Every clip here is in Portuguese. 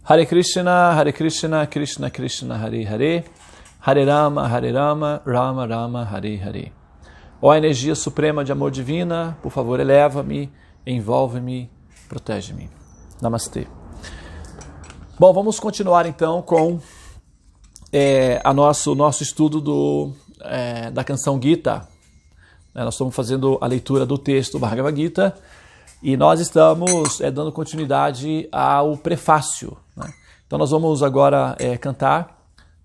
Hare Krishna, Krishna Krishna, Hare Hare, Hare Rama, Rama Rama, Hare Hare. Ó energia suprema de amor divina, por favor, eleva-me, envolve-me, protege-me. Namastê. Bom, vamos continuar então com o nosso estudo da canção Gita. Nós estamos fazendo a leitura do texto Bhagavad Gita e nós estamos dando continuidade ao prefácio, né? Então nós vamos agora cantar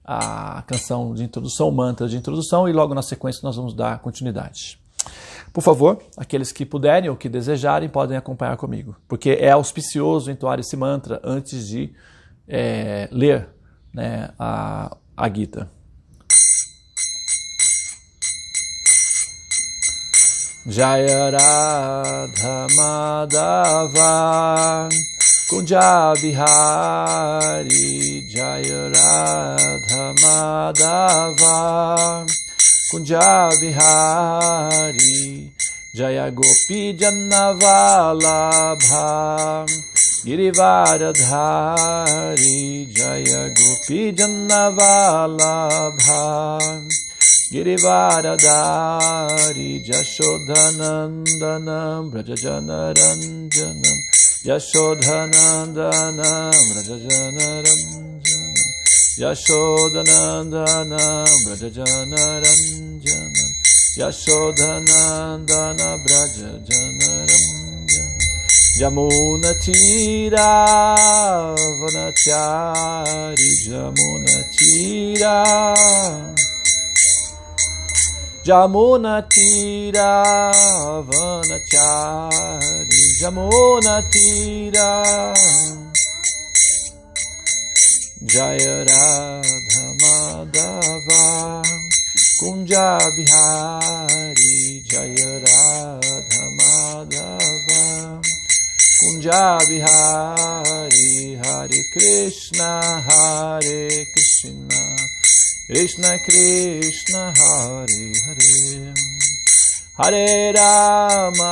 a canção de introdução, o mantra de introdução, e logo na sequência nós vamos dar continuidade. Por favor, aqueles que puderem ou que desejarem podem acompanhar comigo, porque é auspicioso entoar esse mantra antes de ler, né, a Gita. Jaya Radha Madhava Kunja Bihari, Jaya Radha Madhava Kunja Bihari, Jaya Gopi Jannavalabha Girivaradhari, Jaya Gopi Jannavalabha Girivaradhari, Jashodhanandanam Brajajanaranjanam, Jashodhanandanam Brajajanaranjanam, Jashodhanandanam Brajajanaranjanam, Jashodhanandana Brajajanaranjanam, Jamuna Tira Vanachari, Jamuna Tira Jamuna Tira Vanachari, Jamuna Tira Jaya Radha Madhava Kunja Bihari, Jaya Radha Madhava Kunja Bihari, Hare Krishna Krishna Krishna Hare Hare, Hare Rama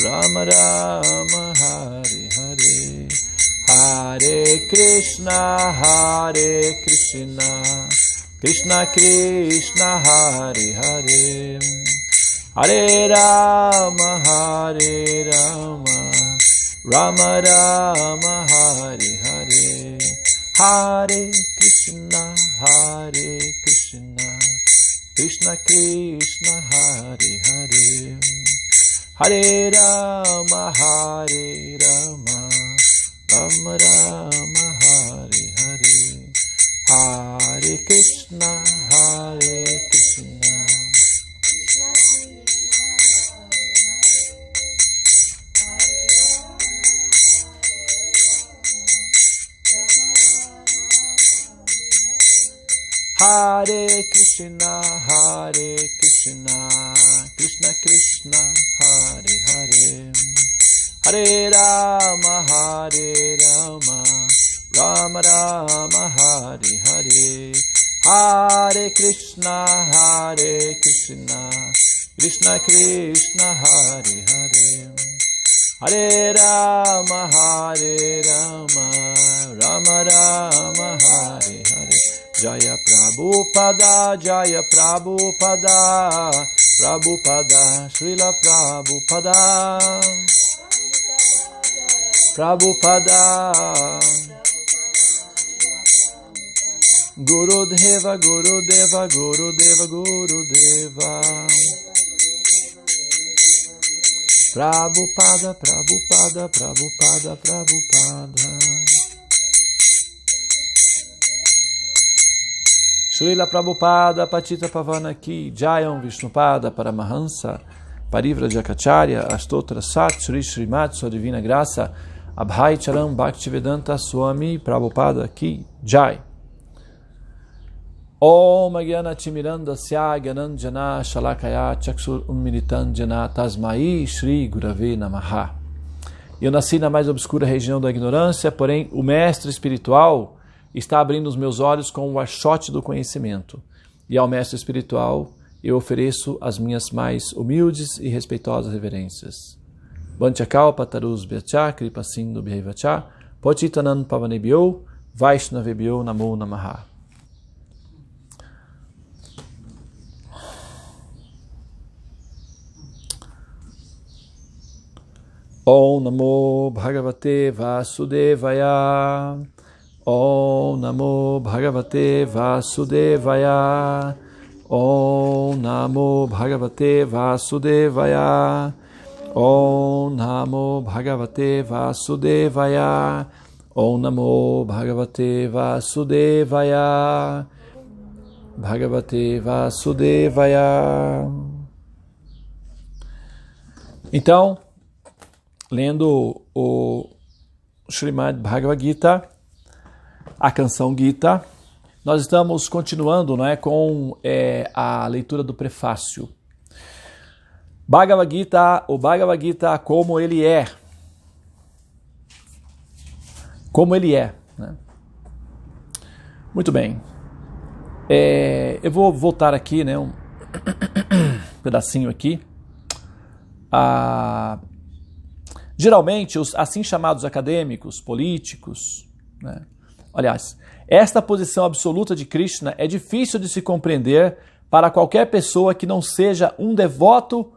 Rama Rama Hare Hare, Hare Krishna Krishna Krishna Hare Hare, Hare Rama Rama Rama Hare Hare, Hare Krishna Krishna Krishna Hare Hare, Hare Rama Rama Rama Hare Hare, Hare Krishna Hare Krishna Krishna Krishna Hare Hare, Hare Rama Rama Rama Hare Hare, Hare Krishna Krishna Krishna Hare Hare, Hare Rama Rama Rama Hare Hare. Jaya Prabhupada, Prabhupada, Srila Prabhupada, Gurudeva, Prabhupada. Srila Prabhupada Patita Pavana Ki Jayam Vishnupada Paramahansa Parivrajakacharya Astotra Sat Shri Srimad Sua Divina Graça Abhai Charam Bhaktivedanta Swami Prabhupada Ki Jai. Om Agyana Timiranda Sya Gyananjana Shalakaya Chaksur Unmilitanjana Tasmai Shri Gurave Namaha. Eu nasci na mais obscura região da ignorância, porém o mestre espiritual está abrindo os meus olhos com o achote do conhecimento. E ao mestre espiritual eu ofereço as minhas mais humildes e respeitosas reverências. Vanchakalpa tarusbhyacha kripa sindhu bhaivacha Pochitanan pavanebhyo Vaishnavebhyo namo namaha. Om namo bhagavate vasudevaya. Om namo bhagavate vasudevaya. Om namo bhagavate vasudevaya. Om namo bhagavate vasudevaya. Om namo bhagavate vasudevaya. Bhagavate vasudevaya. Então, lendo o Srimad Bhagavad Gita, a canção Gita, nós estamos continuando, não é, com a leitura do prefácio. Bhagavad Gita, o Bhagavad Gita como ele é. Como ele é. Né? Muito bem. Eu vou voltar aqui, né, um pedacinho aqui. Geralmente, os assim chamados acadêmicos, políticos, né? Aliás, esta posição absoluta de Krishna é difícil de se compreender para qualquer pessoa que não seja um devoto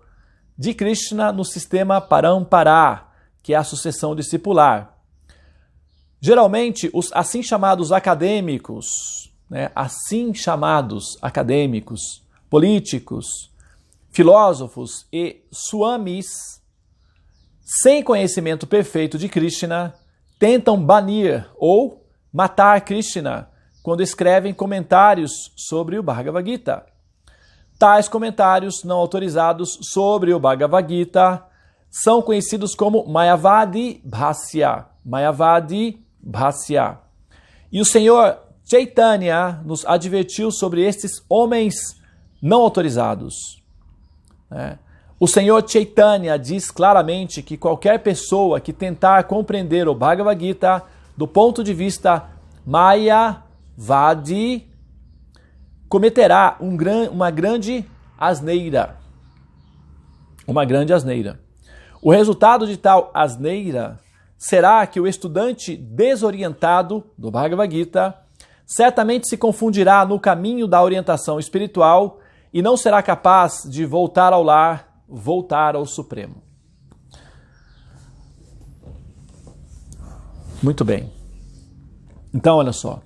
de Krishna no sistema Parampara, que é a sucessão discipular. Geralmente, os assim chamados acadêmicos, né? Assim chamados acadêmicos, políticos, filósofos e swamis, sem conhecimento perfeito de Krishna, tentam banir ou matar Krishna quando escrevem comentários sobre o Bhagavad Gita. Tais comentários não autorizados sobre o Bhagavad Gita são conhecidos como Mayavadi Bhasya. Mayavadi Bhasya. E o Senhor Chaitanya nos advertiu sobre estes homens não autorizados. O Senhor Chaitanya diz claramente que qualquer pessoa que tentar compreender o Bhagavad Gita do ponto de vista Mayavadi cometerá uma grande asneira. Uma grande asneira. O resultado de tal asneira será que o estudante desorientado do Bhagavad Gita certamente se confundirá no caminho da orientação espiritual e não será capaz de voltar ao lar, voltar ao Supremo. Muito bem. Então, olha só.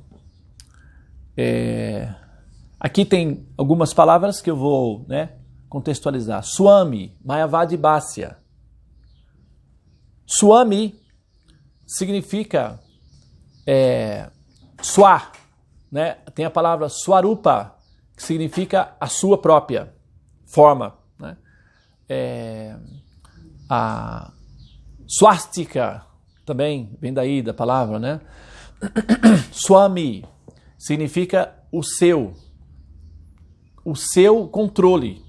Aqui tem algumas palavras que eu vou, né, contextualizar. Swami, Mayavadi Bhasya. Swami significa swa, né? Tem a palavra swarupa, que significa a sua própria forma. Né? A swastika também vem daí da palavra, né? Swami significa o seu controle.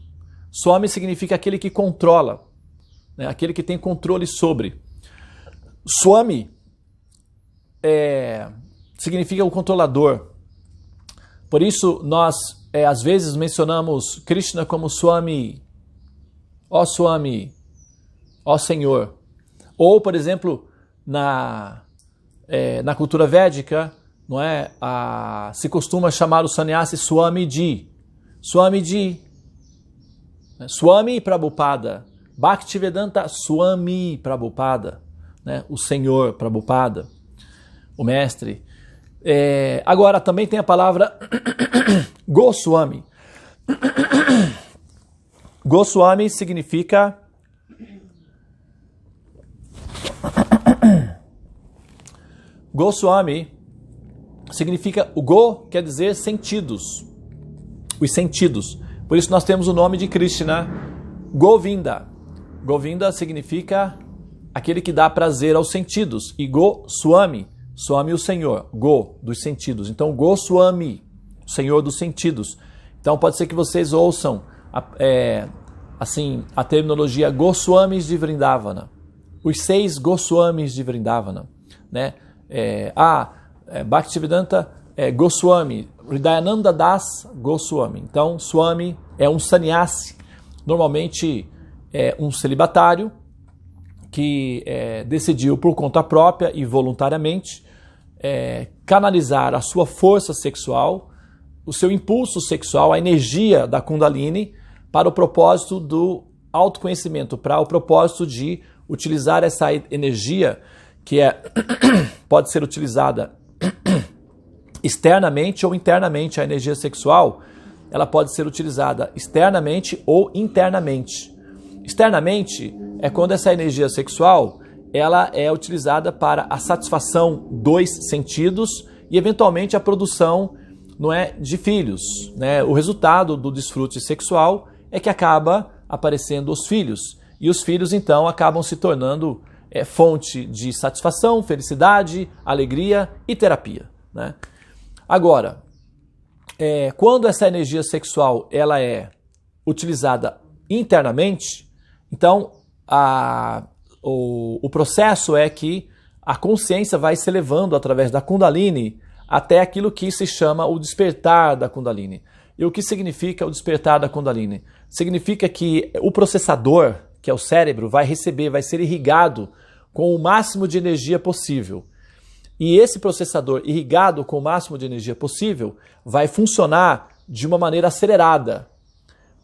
Swami significa aquele que controla, né? Aquele que tem controle sobre. Swami significa o controlador. Por isso nós às vezes mencionamos Krishna como Swami, ó Senhor. Ou, por exemplo, na cultura védica, não é? Se costuma chamar o sannyasi Swamiji. Swamiji. Swami Prabhupada. Bhaktivedanta Swami Prabhupada. Né? O Senhor Prabhupada. O mestre. Agora, também tem a palavra Goswami. Goswami significa o Go quer dizer sentidos, os sentidos. Por isso nós temos o nome de Krishna, Govinda. Govinda significa aquele que dá prazer aos sentidos. E Goswami, Swami o Senhor, Go dos sentidos. Então Goswami, Senhor dos sentidos. Então pode ser que vocês ouçam a terminologia Goswamis de Vrindavana. Os 6 Goswamis de Vrindavana, né? Bhaktivedanta Goswami, Hridayananda Das Goswami. Então, Swami é um sannyasi, normalmente é um celibatário que decidiu por conta própria e voluntariamente canalizar a sua força sexual, o seu impulso sexual, a energia da Kundalini para o propósito do autoconhecimento, para o propósito de utilizar essa energia que pode ser utilizada externamente ou internamente. A energia sexual, ela pode ser utilizada externamente ou internamente. Externamente é quando essa energia sexual ela é utilizada para a satisfação dos sentidos e eventualmente a produção, não é, de filhos, né? O resultado do desfrute sexual é que acaba aparecendo os filhos, e os filhos então acabam se tornando fonte de satisfação, felicidade, alegria e terapia, né? Agora, quando essa energia sexual ela é utilizada internamente, então o processo é que a consciência vai se elevando através da Kundalini até aquilo que se chama o despertar da Kundalini. E o que significa o despertar da Kundalini? Significa que o processador, que é o cérebro, vai ser irrigado com o máximo de energia possível. E esse processador irrigado com o máximo de energia possível vai funcionar de uma maneira acelerada.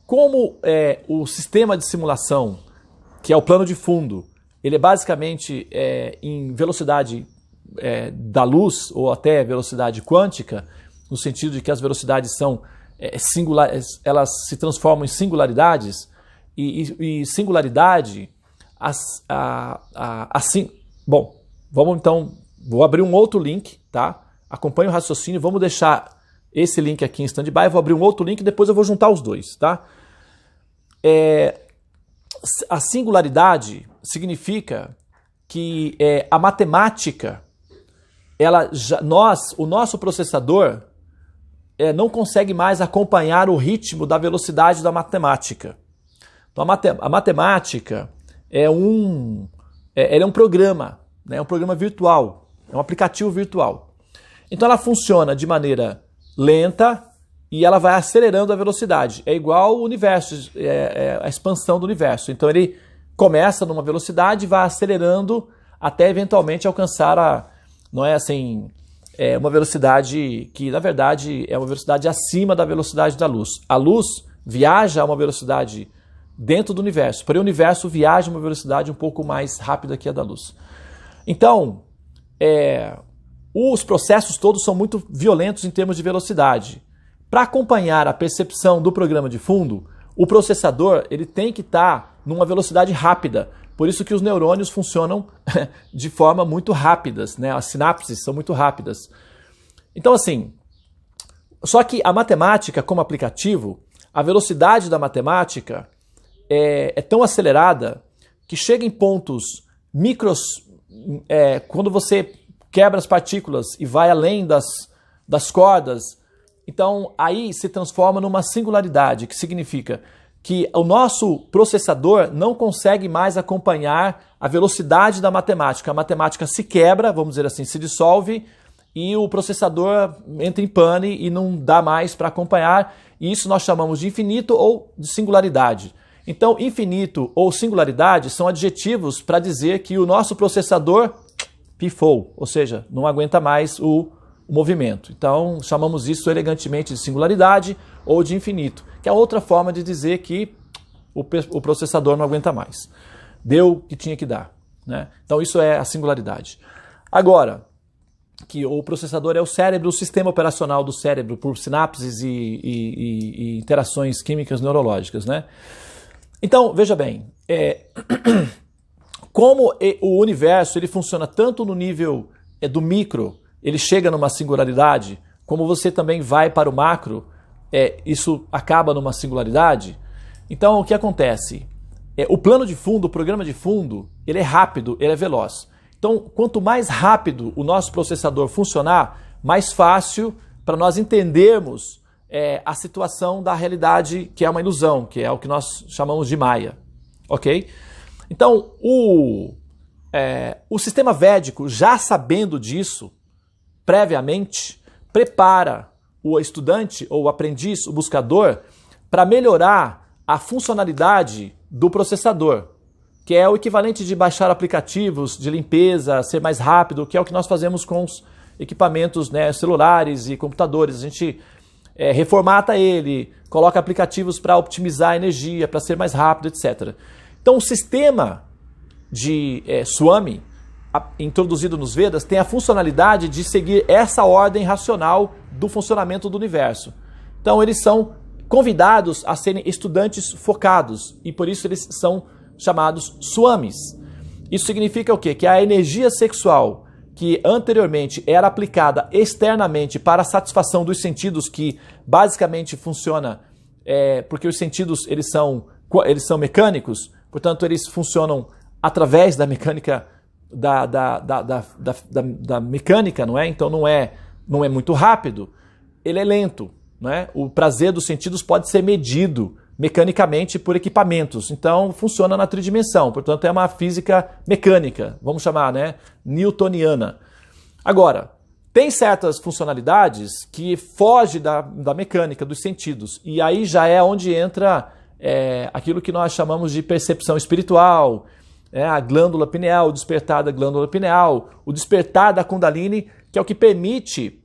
Como o sistema de simulação, que é o plano de fundo, ele é basicamente em velocidade da luz, ou até velocidade quântica, no sentido de que as velocidades são elas se transformam em singularidades, e singularidade, assim... Bom, vamos então... Vou abrir um outro link, tá? Acompanhe o raciocínio, vamos deixar esse link aqui em stand-by, vou abrir um outro link e depois eu vou juntar os dois, tá? A singularidade significa que a matemática, o nosso processador não consegue mais acompanhar o ritmo da velocidade da matemática. Então a matemática é um programa, né? É um programa virtual, é um aplicativo virtual. Então ela funciona de maneira lenta e ela vai acelerando a velocidade. É igual o universo, a expansão do universo. Então ele começa numa velocidade e vai acelerando até eventualmente alcançar uma velocidade que, na verdade, é uma velocidade acima da velocidade da luz. A luz viaja a uma velocidade dentro do universo, porém o universo viaja a uma velocidade um pouco mais rápida que a da luz. Então, os processos todos são muito violentos em termos de velocidade. Para acompanhar a percepção do programa de fundo, o processador ele tem que estar numa velocidade rápida. Por isso que os neurônios funcionam de forma muito rápidas, né? As sinapses são muito rápidas. Então, assim, só que a matemática como aplicativo, a velocidade da matemática é tão acelerada que chega em pontos micros, quando você quebra as partículas e vai além das cordas, então aí se transforma numa singularidade, que significa que o nosso processador não consegue mais acompanhar a velocidade da matemática. A matemática se quebra, vamos dizer assim, se dissolve, e o processador entra em pane e não dá mais para acompanhar. E isso nós chamamos de infinito ou de singularidade. Então, infinito ou singularidade são adjetivos para dizer que o nosso processador pifou, ou seja, não aguenta mais o movimento. Então, chamamos isso elegantemente de singularidade ou de infinito, que é outra forma de dizer que o processador não aguenta mais. Deu o que tinha que dar, né? Então, isso é a singularidade. Agora, que o processador é o cérebro, o sistema operacional do cérebro por sinapses e interações químicas neurológicas, né? Então, veja bem, como o universo ele funciona tanto no nível do micro, ele chega numa singularidade, como você também vai para o macro, isso acaba numa singularidade. Então, o que acontece? O plano de fundo, o programa de fundo, ele é rápido, ele é veloz. Então, quanto mais rápido o nosso processador funcionar, mais fácil para nós entendermos a situação da realidade que é uma ilusão, que é o que nós chamamos de Maya. Ok? Então, o sistema védico, já sabendo disso, previamente, prepara o estudante ou o aprendiz, o buscador, para melhorar a funcionalidade do processador. que é o equivalente de baixar aplicativos de limpeza, ser mais rápido, que é o que nós fazemos com os equipamentos, né, celulares e computadores. A gente reformata ele, coloca aplicativos para optimizar a energia, para ser mais rápido, etc. Então o sistema de Swami, introduzido nos Vedas, tem a funcionalidade de seguir essa ordem racional do funcionamento do universo. Então eles são convidados a serem estudantes focados e por isso eles são chamados Swamis. Isso significa o quê? Que a energia sexual que anteriormente era aplicada externamente para a satisfação dos sentidos, que basicamente funciona porque os sentidos eles são mecânicos, portanto eles funcionam através da mecânica da mecânica, não é? Então não é muito rápido, ele é lento, não é? O prazer dos sentidos pode ser medido mecanicamente por equipamentos, então funciona na tridimensão, portanto é uma física mecânica, vamos chamar, né, newtoniana. Agora, tem certas funcionalidades que fogem da mecânica, dos sentidos, e aí já é onde entra aquilo que nós chamamos de percepção espiritual, a glândula pineal, o despertar da glândula pineal, o despertar da Kundalini, que é o que permite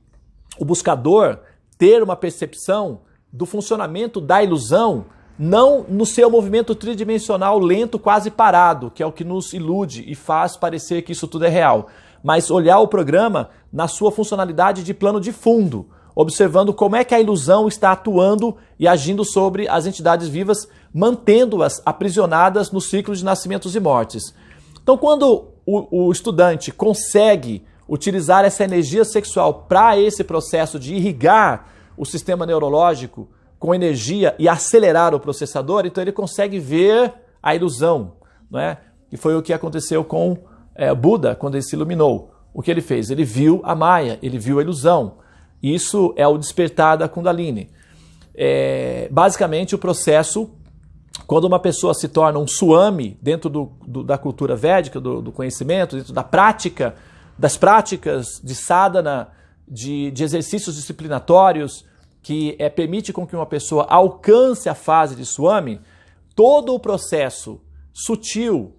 o buscador ter uma percepção do funcionamento da ilusão, não no seu movimento tridimensional lento, quase parado, que é o que nos ilude e faz parecer que isso tudo é real, mas olhar o programa na sua funcionalidade de plano de fundo, observando como é que a ilusão está atuando e agindo sobre as entidades vivas, mantendo-as aprisionadas no ciclo de nascimentos e mortes. Então, quando o estudante consegue utilizar essa energia sexual para esse processo de irrigar o sistema neurológico com energia e acelerar o processador, então ele consegue ver a ilusão, não é? E foi o que aconteceu com Buda quando ele se iluminou. O que ele fez? Ele viu a Maya, ele viu a ilusão. Isso é o despertar da Kundalini. Basicamente o processo, quando uma pessoa se torna um Swami dentro da cultura védica, do conhecimento, dentro das práticas de sadhana, de exercícios disciplinatórios, que permite com que uma pessoa alcance a fase de Swami, todo o processo sutil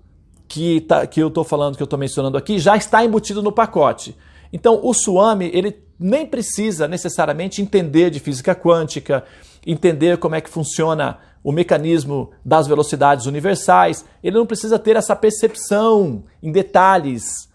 que eu estou falando, que eu estou mencionando aqui, já está embutido no pacote. Então o Swami, ele nem precisa necessariamente entender de física quântica, entender como é que funciona o mecanismo das velocidades universais, ele não precisa ter essa percepção em detalhes,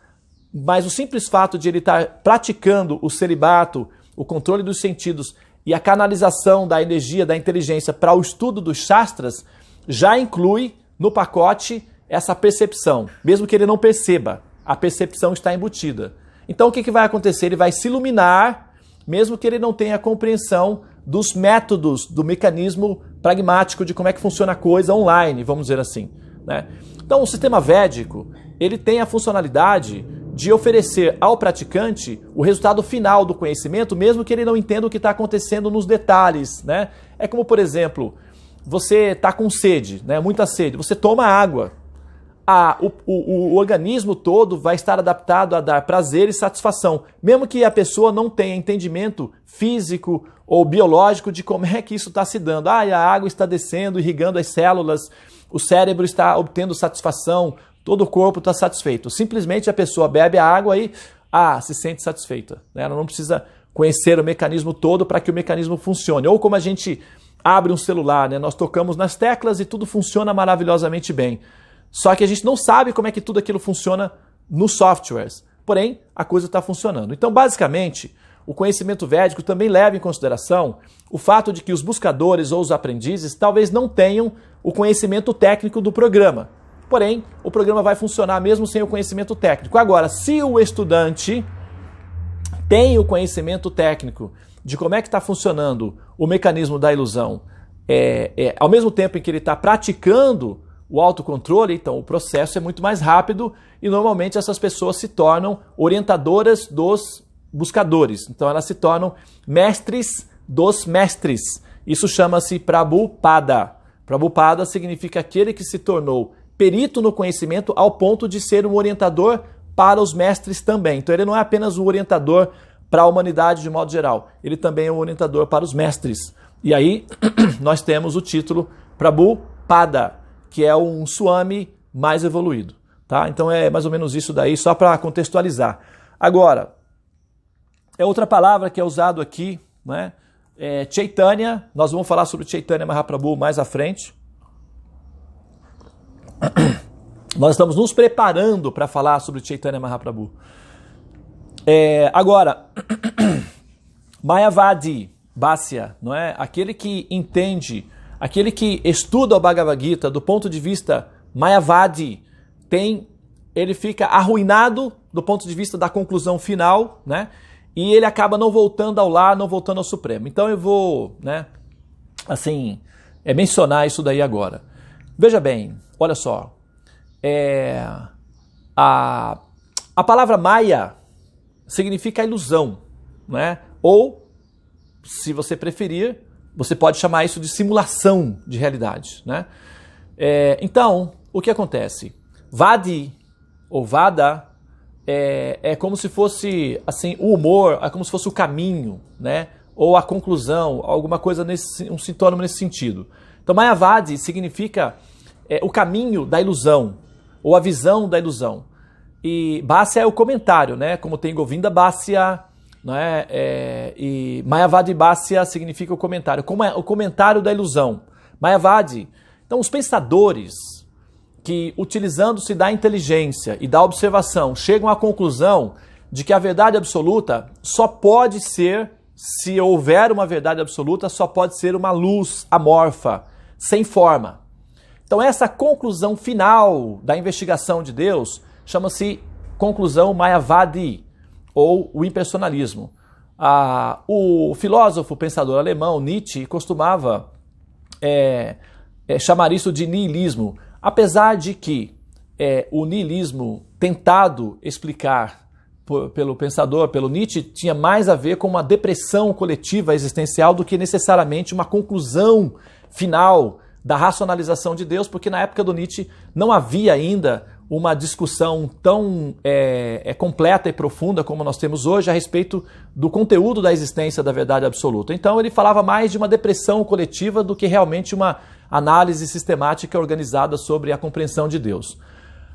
mas o simples fato de ele estar praticando o celibato, o controle dos sentidos e a canalização da energia, da inteligência para o estudo dos Shastras, já inclui no pacote essa percepção, mesmo que ele não perceba, a percepção está embutida. Então o que vai acontecer? Ele vai se iluminar, mesmo que ele não tenha compreensão dos métodos, do mecanismo pragmático de como é que funciona a coisa online, vamos dizer assim, né? Então o sistema védico, ele tem a funcionalidade de oferecer ao praticante o resultado final do conhecimento, mesmo que ele não entenda o que está acontecendo nos detalhes, né? É como, por exemplo, você está com sede, né? Muita sede, você toma água. O organismo todo vai estar adaptado a dar prazer e satisfação, mesmo que a pessoa não tenha entendimento físico ou biológico de como é que isso está se dando. A água está descendo, irrigando as células, o cérebro está obtendo satisfação, todo o corpo está satisfeito. Simplesmente a pessoa bebe a água e se sente satisfeita, né? Ela não precisa conhecer o mecanismo todo para que o mecanismo funcione. Ou como a gente abre um celular, né? Nós tocamos nas teclas e tudo funciona maravilhosamente bem. Só que a gente não sabe como é que tudo aquilo funciona nos softwares. Porém, a coisa está funcionando. Então, basicamente, o conhecimento védico também leva em consideração o fato de que os buscadores ou os aprendizes talvez não tenham o conhecimento técnico do programa. Porém, o programa vai funcionar mesmo sem o conhecimento técnico. Agora, se o estudante tem o conhecimento técnico de como é que está funcionando o mecanismo da ilusão, ao mesmo tempo em que ele está praticando o autocontrole, então o processo é muito mais rápido e normalmente essas pessoas se tornam orientadoras dos buscadores. Então elas se tornam mestres dos mestres. Isso chama-se Prabhupada. Prabhupada significa aquele que se tornou perito no conhecimento ao ponto de ser um orientador para os mestres também. Então ele não é apenas um orientador para a humanidade de modo geral, ele também é um orientador para os mestres. E aí nós temos o título Prabhupada, que é um Swami mais evoluído. Tá? Então é mais ou menos isso daí, só para contextualizar. Agora, é outra palavra que é usado aqui, né? Chaitanya, nós vamos falar sobre Chaitanya Mahaprabhu mais à frente. Nós estamos nos preparando para falar sobre Chaitanya Mahaprabhu. Agora, Mayavadi, Bhāsya, não é? Aquele que entende, aquele que estuda o Bhagavad Gita do ponto de vista Mayavadi, ele fica arruinado do ponto de vista da conclusão final, né? E ele acaba não voltando ao lar, não voltando ao Supremo. Então eu vou, né, assim, mencionar isso daí agora. Veja bem, olha só. A palavra Maya significa ilusão, né? Ou, se você preferir, você pode chamar isso de simulação de realidade, né? Então, o que acontece? Vadi, ou Vada, é como se fosse, assim, o humor, é como se fosse o caminho, né? Ou a conclusão, alguma coisa, um sinônimo nesse sentido. Então, Mayavadi significa o caminho da ilusão, ou a visão da ilusão. E Bhāsya é o comentário, né? Como tem Govinda Bhāsya, né? E Mayavadi Bhāsya significa o comentário, como é o comentário da ilusão. Mayavadi. Então, os pensadores que, utilizando-se da inteligência e da observação, chegam à conclusão de que a verdade absoluta só pode ser, se houver uma verdade absoluta, só pode ser uma luz amorfa, sem forma. Então essa conclusão final da investigação de Deus chama-se conclusão Mayavadi, ou o impersonalismo. O filósofo pensador alemão Nietzsche costumava chamar isso de niilismo, apesar de que o niilismo tentado explicar pelo pensador, pelo Nietzsche, tinha mais a ver com uma depressão coletiva existencial do que necessariamente uma conclusão final da racionalização de Deus, porque na época do Nietzsche não havia ainda uma discussão tão completa e profunda como nós temos hoje a respeito do conteúdo da existência da verdade absoluta. Então ele falava mais de uma depressão coletiva do que realmente uma análise sistemática organizada sobre a compreensão de Deus.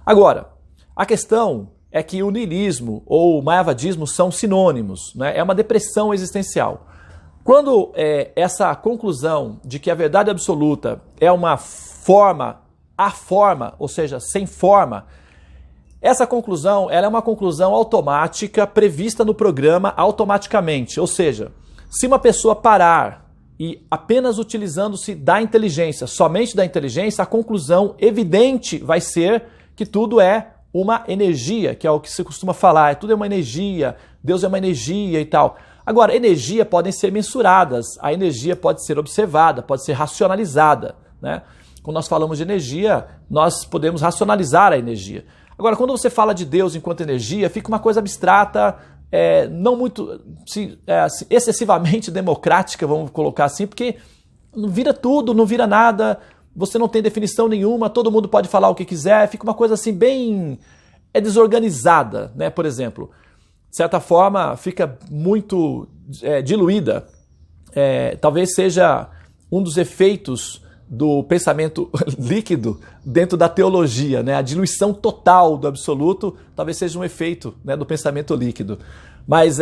Agora, a questão é que o niilismo ou o mayavadismo são sinônimos, né? É uma depressão existencial. Quando essa conclusão de que a verdade absoluta é uma forma, aforma, ou seja, sem forma, essa conclusão ela é uma conclusão automática prevista no programa automaticamente. Ou seja, se uma pessoa parar e apenas utilizando-se da inteligência, somente da inteligência, a conclusão evidente vai ser que tudo é uma energia, que é o que se costuma falar, tudo é uma energia, Deus é uma energia e tal. Agora, energia podem ser mensuradas, a energia pode ser observada, pode ser racionalizada, né? Quando nós falamos de energia, nós podemos racionalizar a energia. Agora, quando você fala de Deus enquanto energia, fica uma coisa abstrata, não muito, excessivamente democrática, vamos colocar assim, porque não vira tudo, não vira nada, você não tem definição nenhuma, todo mundo pode falar o que quiser, fica uma coisa assim bem desorganizada, né? Por exemplo, de certa forma fica muito diluída. Talvez seja um dos efeitos do pensamento líquido dentro da teologia, né? A diluição total do absoluto talvez seja um efeito, né, do pensamento líquido. Mas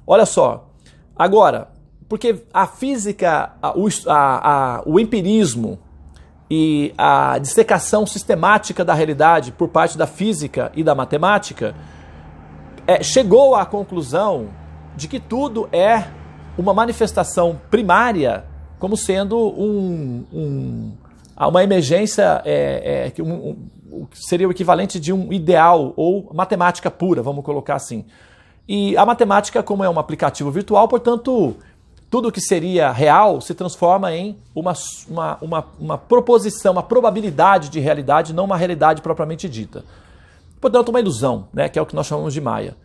olha só, agora, porque a física, o empirismo e a dissecação sistemática da realidade por parte da física e da matemática chegou à conclusão de que tudo é uma manifestação primária, como sendo uma emergência que seria o equivalente de um ideal ou matemática pura, vamos colocar assim. E a matemática, como é um aplicativo virtual, portanto, tudo que seria real se transforma em uma proposição, uma probabilidade de realidade, não uma realidade propriamente dita. Portanto, uma ilusão, né, que é o que nós chamamos de Maya.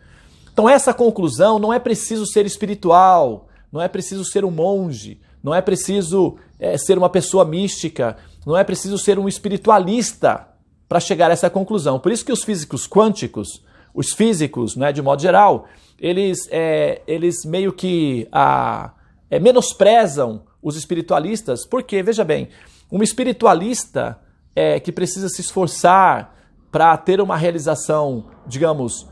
Então, essa conclusão não é preciso ser espiritual, não é preciso ser um monge, não é preciso ser uma pessoa mística, não é preciso ser um espiritualista para chegar a essa conclusão. Por isso que os físicos quânticos, os físicos, né, de modo geral, eles meio que menosprezam os espiritualistas, porque, veja bem, um espiritualista que precisa se esforçar para ter uma realização, digamos,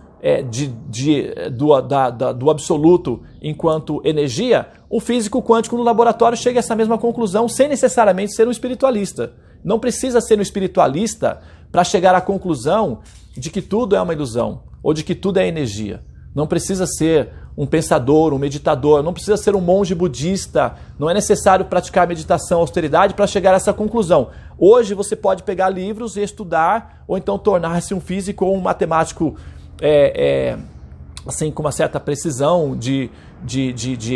do absoluto enquanto energia, o físico quântico no laboratório chega a essa mesma conclusão sem necessariamente ser um espiritualista. Não precisa ser um espiritualista para chegar à conclusão de que tudo é uma ilusão ou de que tudo é energia. Não precisa ser um pensador, um meditador, não precisa ser um monge budista, não é necessário praticar meditação, austeridade para chegar a essa conclusão. Hoje você pode pegar livros e estudar, ou então tornar-se um físico ou um matemático assim, com uma certa precisão de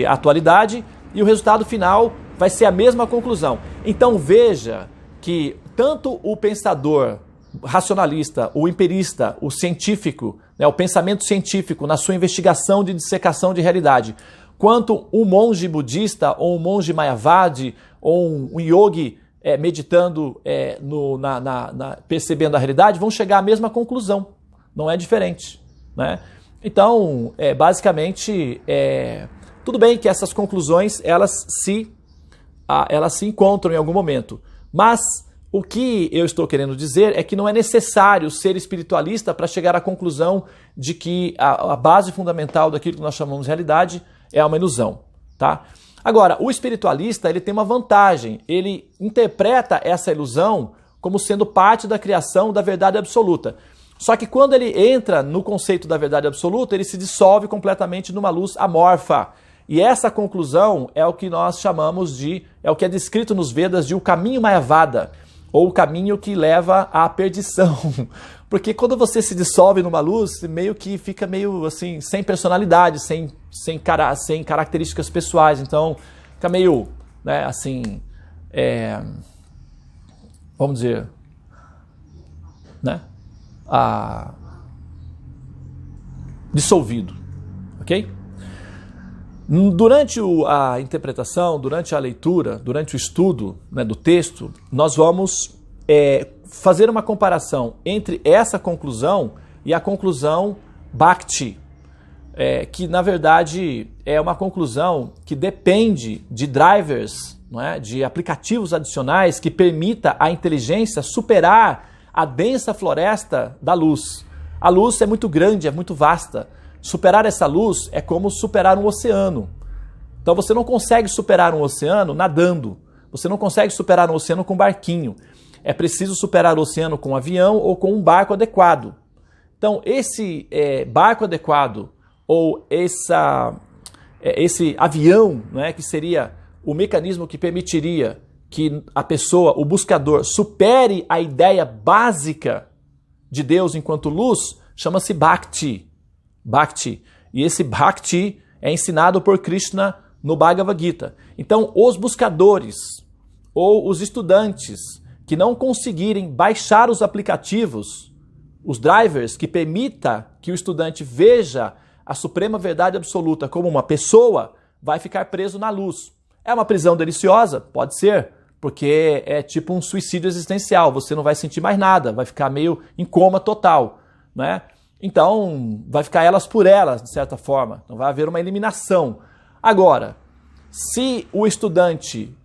atualidade, e o resultado final vai ser a mesma conclusão. Então veja que tanto o pensador racionalista, o empirista, o científico, o pensamento científico na sua investigação de dissecação de realidade, quanto um monge budista ou um monge mayavadi ou um yogi meditando, percebendo a realidade, vão chegar à mesma conclusão. Não é diferente, né? Então, basicamente, tudo bem que essas conclusões elas se encontram em algum momento, mas o que eu estou querendo dizer é que não é necessário ser espiritualista para chegar à conclusão de que a base fundamental daquilo que nós chamamos de realidade é uma ilusão, tá? Agora, o espiritualista ele tem uma vantagem, ele interpreta essa ilusão como sendo parte da criação da verdade absoluta. Só que quando ele entra no conceito da verdade absoluta, ele se dissolve completamente numa luz amorfa. E essa conclusão é o que nós chamamos é o que é descrito nos Vedas de o caminho Mayavada, ou o caminho que leva à perdição. Porque quando você se dissolve numa luz, meio que fica meio assim, sem personalidade, sem características pessoais. Então, fica meio, né, assim, vamos dizer, né, dissolvido, ok? Durante a interpretação, durante a leitura, durante o estudo, né, do texto, nós vamos fazer uma comparação entre essa conclusão e a conclusão Bhakti, que na verdade é uma conclusão que depende de drivers, não é? De aplicativos adicionais que permita à inteligência superar a densa floresta da luz. A luz é muito grande, é muito vasta. Superar essa luz é como superar um oceano. Então você não consegue superar um oceano nadando. Você não consegue superar um oceano com um barquinho. É preciso superar o oceano com um avião ou com um barco adequado. Então esse barco adequado ou esse avião, né, que seria o mecanismo que permitiria que a pessoa, o buscador, supere a ideia básica de Deus enquanto luz, chama-se Bhakti. Bhakti. E esse Bhakti é ensinado por Krishna no Bhagavad Gita. Então, os buscadores ou os estudantes que não conseguirem baixar os aplicativos, os drivers que permita que o estudante veja a suprema verdade absoluta como uma pessoa, vai ficar preso na luz. É uma prisão deliciosa? Pode ser, porque é tipo um suicídio existencial. Você não vai sentir mais nada, vai ficar meio em coma total, né? Então, vai ficar elas por elas, de certa forma. Não vai haver uma eliminação. Agora, se o estudante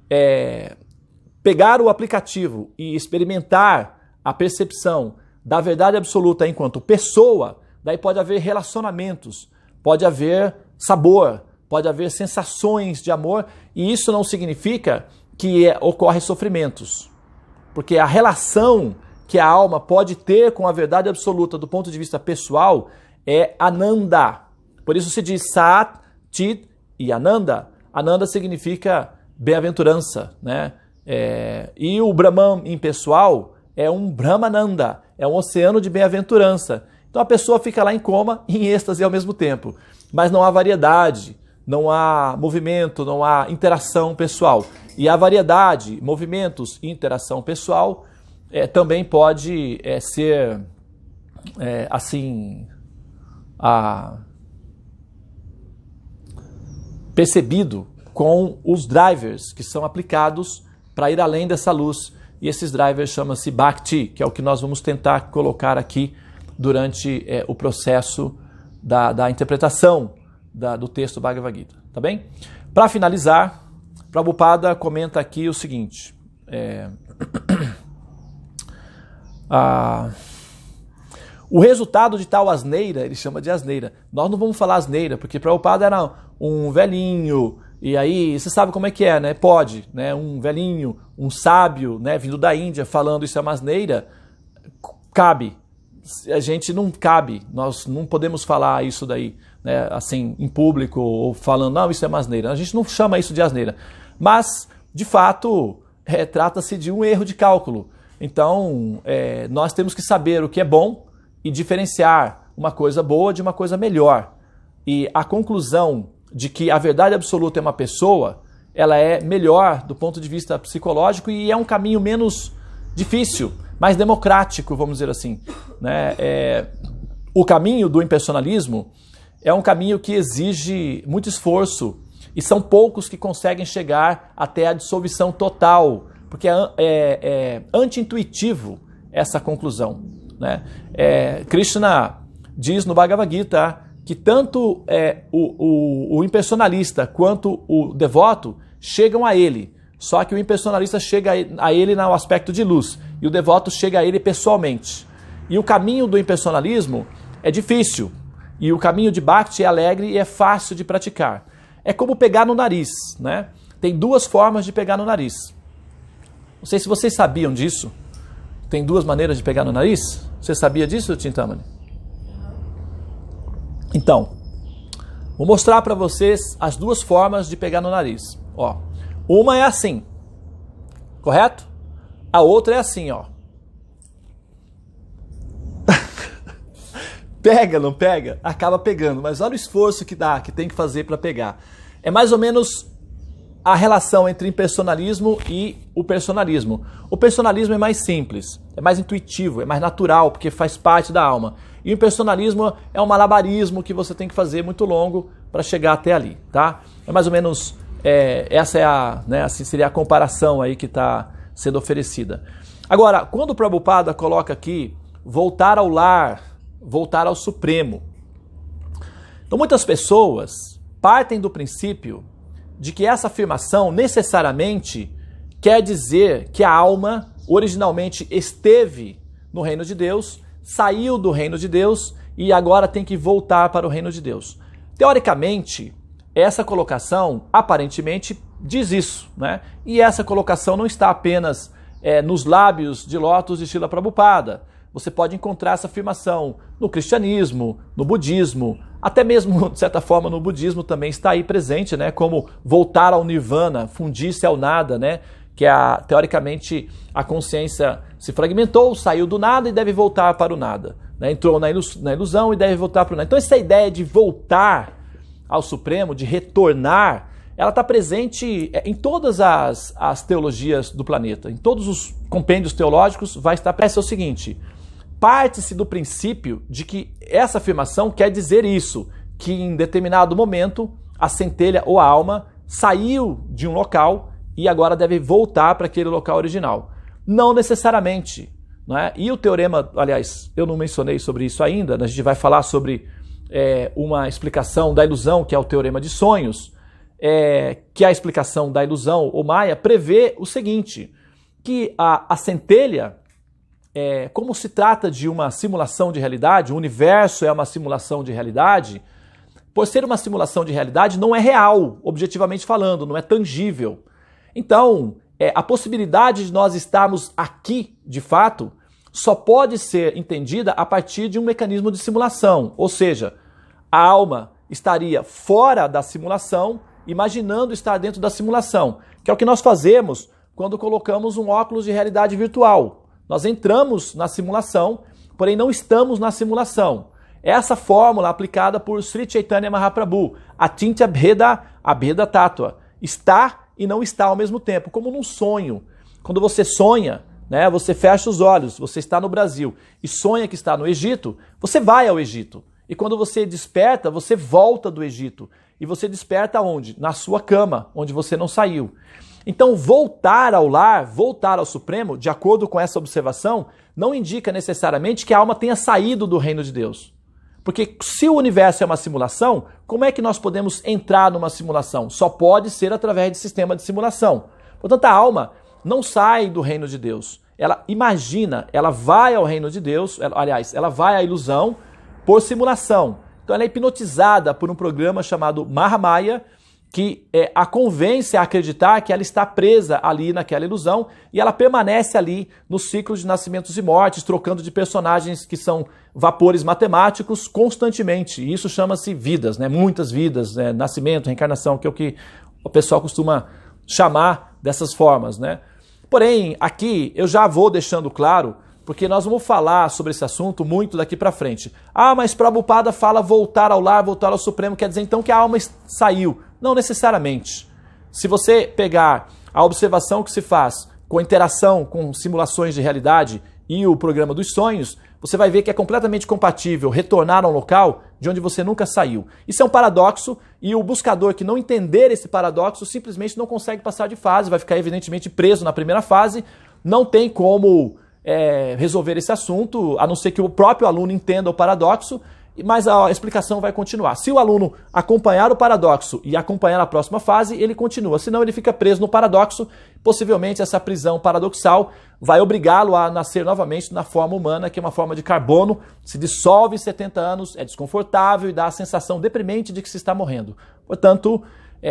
pegar o aplicativo e experimentar a percepção da verdade absoluta enquanto pessoa, daí pode haver relacionamentos, pode haver sabor, pode haver sensações de amor, e isso não significa que ocorre sofrimentos. Porque a relação que a alma pode ter com a verdade absoluta do ponto de vista pessoal é Ananda. Por isso se diz Sat, Chit e Ananda. Ananda significa bem-aventurança, né? E o Brahman impessoal é um Brahmananda, é um oceano de bem-aventurança. Então a pessoa fica lá em coma e em êxtase ao mesmo tempo. Mas não há variedade, não há movimento, não há interação pessoal. E a variedade, movimentos e interação pessoal também pode ser assim percebido com os drivers que são aplicados para ir além dessa luz. E esses drivers chamam-se Bhakti, que é o que nós vamos tentar colocar aqui durante o processo da interpretação do texto Bhagavad Gita. Tá bem? Para finalizar, Prabhupada comenta aqui o seguinte. O resultado de tal asneira, ele chama de asneira. Nós não vamos falar asneira, porque Prabhupada era um velhinho, e aí você sabe como é que é, né? Pode, né? Um velhinho, um sábio, né? Vindo da Índia, falando isso é uma asneira, cabe. A gente não cabe, nós não podemos falar isso daí, né? Assim, em público, ou falando, não, isso é uma asneira. A gente não chama isso de asneira. Mas, de fato, trata-se de um erro de cálculo. Então, nós temos que saber o que é bom, e diferenciar uma coisa boa de uma coisa melhor. E a conclusão de que a verdade absoluta é uma pessoa, ela é melhor do ponto de vista psicológico e é um caminho menos difícil, mais democrático, vamos dizer assim. Né? O caminho do impersonalismo é um caminho que exige muito esforço e são poucos que conseguem chegar até a dissolução total, porque é anti-intuitivo essa conclusão. Né? Krishna diz no Bhagavad Gita que tanto o impersonalista quanto o devoto chegam a ele, só que o impersonalista chega a ele no aspecto de luz e o devoto chega a ele pessoalmente. E o caminho do impersonalismo é difícil e o caminho de Bhakti é alegre e é fácil de praticar. É como pegar no nariz, né? Tem duas formas de pegar no nariz. Não sei se vocês sabiam disso. Tem duas maneiras de pegar no nariz? Você sabia disso, Chintamani? Então, vou mostrar para vocês as duas formas de pegar no nariz. Ó, uma é assim, correto? A outra é assim, ó. Pega, não pega? Acaba pegando, mas olha o esforço que dá, que tem que fazer para pegar. É mais ou menos a relação entre impersonalismo e o personalismo. O personalismo é mais simples, é mais intuitivo, é mais natural, porque faz parte da alma. E o impersonalismo é um malabarismo que você tem que fazer muito longo para chegar até ali, tá? É mais ou menos, essa é assim seria a comparação aí que está sendo oferecida. Agora, quando o Prabhupada coloca aqui, voltar ao lar, voltar ao Supremo. Então muitas pessoas partem do princípio de que essa afirmação necessariamente quer dizer que a alma originalmente esteve no reino de Deus, saiu do reino de Deus e agora tem que voltar para o reino de Deus. Teoricamente, essa colocação aparentemente diz isso, né? E essa colocação não está apenas nos lábios de lótus de Srila Prabhupada. Você pode encontrar essa afirmação no cristianismo, no budismo, até mesmo, de certa forma, no budismo também está aí presente, né? Como voltar ao nirvana, fundir-se ao nada, né? Que teoricamente a consciência se fragmentou, saiu do nada e deve voltar para o nada. Né? Entrou na ilusão e deve voltar para o nada. Então essa ideia de voltar ao Supremo, de retornar, ela está presente em todas as teologias do planeta. Em todos os compêndios teológicos vai estar presente o seguinte: parte-se do princípio de que essa afirmação quer dizer isso, que em determinado momento a centelha ou a alma saiu de um local e agora deve voltar para aquele local original. Não necessariamente. Não é? E o teorema, aliás, eu não mencionei sobre isso ainda, a gente vai falar sobre uma explicação da ilusão, que é o teorema de sonhos, que a explicação da ilusão, ou Maya, prevê o seguinte, que a centelha, como se trata de uma simulação de realidade, o universo é uma simulação de realidade, por ser uma simulação de realidade, não é real, objetivamente falando, não é tangível. Então, a possibilidade de nós estarmos aqui, de fato, só pode ser entendida a partir de um mecanismo de simulação, ou seja, a alma estaria fora da simulação, imaginando estar dentro da simulação, que é o que nós fazemos quando colocamos um óculos de realidade virtual. Nós entramos na simulação, porém não estamos na simulação. Essa fórmula aplicada por Sri Chaitanya Mahaprabhu, Atintya Abheda Tattva, está e não está ao mesmo tempo, como num sonho. Quando você sonha, né, você fecha os olhos, você está no Brasil e sonha que está no Egito, você vai ao Egito. E quando você desperta, você volta do Egito. E você desperta onde? Na sua cama, onde você não saiu. Então, voltar ao lar, voltar ao Supremo, de acordo com essa observação, não indica necessariamente que a alma tenha saído do reino de Deus. Porque se o universo é uma simulação, como é que nós podemos entrar numa simulação? Só pode ser através de sistema de simulação. Portanto, a alma não sai do reino de Deus. ela imagina, ela vai ao reino de Deus, ela vai à ilusão por simulação. Então ela é hipnotizada por um programa chamado Mahamaya, que a convence a acreditar que ela está presa ali naquela ilusão e ela permanece ali no ciclo de nascimentos e mortes, trocando de personagens que são vapores matemáticos constantemente. E isso chama-se vidas, né? Muitas vidas, né? Nascimento, reencarnação, que é o que o pessoal costuma chamar dessas formas, né? Porém, aqui eu já vou deixando claro, porque nós vamos falar sobre esse assunto muito daqui para frente. Ah, mas Prabhupada fala voltar ao lar, voltar ao Supremo, quer dizer então que a alma saiu. Não necessariamente. Se você pegar a observação que se faz com a interação com simulações de realidade e o programa dos sonhos, você vai ver que é completamente compatível retornar a um local de onde você nunca saiu. Isso é um paradoxo e o buscador que não entender esse paradoxo simplesmente não consegue passar de fase, vai ficar evidentemente preso na primeira fase, não tem como resolver esse assunto, a não ser que o próprio aluno entenda o paradoxo, mas a explicação vai continuar. Se o aluno acompanhar o paradoxo e acompanhar a próxima fase, ele continua. Senão ele fica preso no paradoxo. Possivelmente essa prisão paradoxal vai obrigá-lo a nascer novamente na forma humana, que é uma forma de carbono, se dissolve em 70 anos, é desconfortável e dá a sensação deprimente de que se está morrendo. Portanto,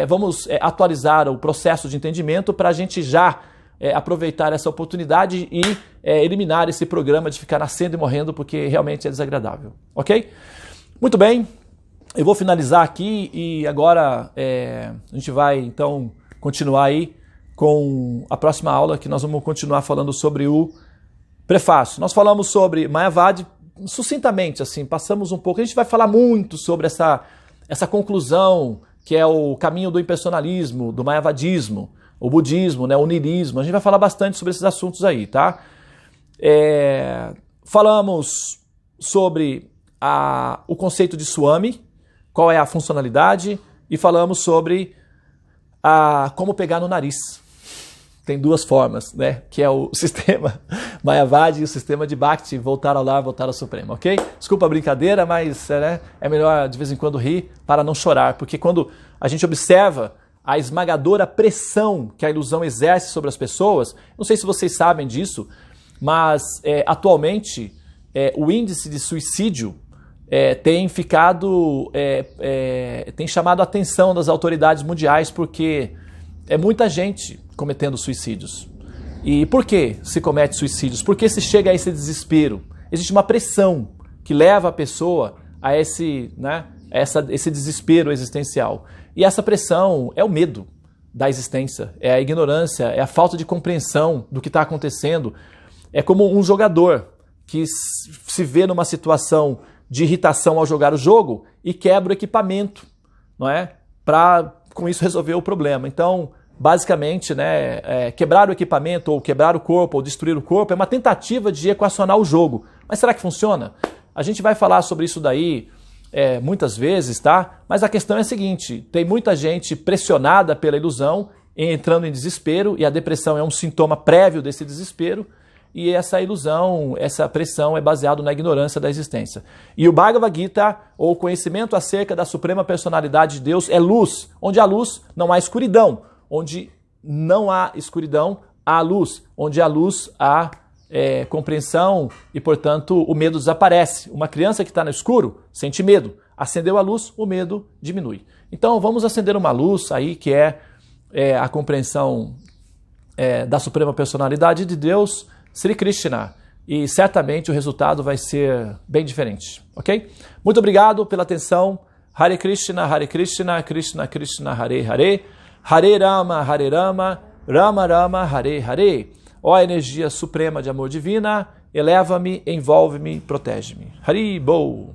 vamos atualizar o processo de entendimento para a gente já aproveitar essa oportunidade e eliminar esse programa de ficar nascendo e morrendo, porque realmente é desagradável. Ok? Muito bem, eu vou finalizar aqui e agora a gente vai então continuar aí com a próxima aula, que nós vamos continuar falando sobre o prefácio. Nós falamos sobre Mayavadi sucintamente, assim, passamos um pouco. A gente vai falar muito sobre essa conclusão, que é o caminho do impersonalismo, do Mayavadismo, o budismo, né, o niilismo. A gente vai falar bastante sobre esses assuntos aí, tá? Falamos sobre o conceito de Swami, qual é a funcionalidade, e falamos sobre como pegar no nariz. Tem duas formas, né? Que é o sistema Mayavadi e o sistema de Bhakti, voltar ao lar, voltar ao Supremo, ok? Desculpa a brincadeira, mas é melhor de vez em quando rir para não chorar, porque quando a gente observa a esmagadora pressão que a ilusão exerce sobre as pessoas, não sei se vocês sabem disso, mas atualmente o índice de suicídio tem chamado a atenção das autoridades mundiais, porque é muita gente cometendo suicídios. E por que se comete suicídios? Por que se chega a esse desespero? Existe uma pressão que leva a pessoa a esse desespero existencial. E essa pressão é o medo da existência, é a ignorância, é a falta de compreensão do que está acontecendo. É como um jogador que se vê numa situação de irritação ao jogar o jogo e quebra o equipamento, não é? Para com isso resolver o problema. Então, basicamente, quebrar o equipamento, ou quebrar o corpo, ou destruir o corpo, é uma tentativa de equacionar o jogo. Mas será que funciona? A gente vai falar sobre isso daí muitas vezes, tá? Mas a questão é a seguinte: tem muita gente pressionada pela ilusão, entrando em desespero, e a depressão é um sintoma prévio desse desespero, e essa ilusão, essa pressão é baseada na ignorância da existência. E o Bhagavad Gita, ou conhecimento acerca da Suprema Personalidade de Deus, é luz. Onde há luz, não há escuridão. Onde não há escuridão, há luz. Onde há luz, há compreensão e, portanto, o medo desaparece. Uma criança que está no escuro sente medo. Acendeu a luz, o medo diminui. Então, vamos acender uma luz aí que é a compreensão da Suprema Personalidade de Deus, Sri Krishna, e certamente o resultado vai ser bem diferente, ok? Muito obrigado pela atenção. Hare Krishna, Krishna Krishna, Hare Hare, Hare Rama, Rama Rama, Hare Hare. Ó energia suprema de amor divina, eleva-me, envolve-me, protege-me. Hari Bol.